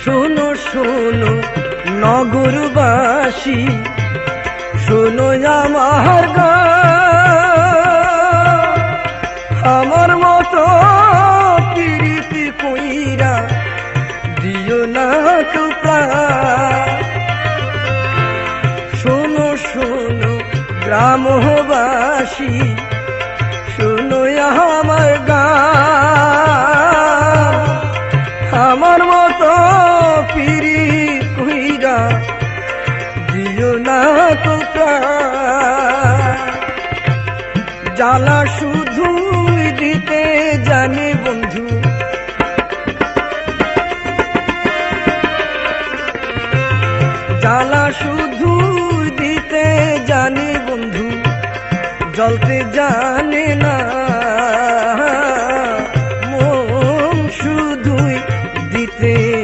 শোনো শোনো নগরবাসী, শোনো আমার গান। আমার মতো প্রীতি কইরা দিও না তো প্রাণ। শোনো শোনো গ্রামবাসী, শোনো আমার গান। আমার মতো প্রীতি কইরা দিও না তো প্রাণ। জ্বালা শুধু দিতে জানি বন্ধু, জ্বালা শুধু দিতে জানি বন্ধু, জ্বলতে জানি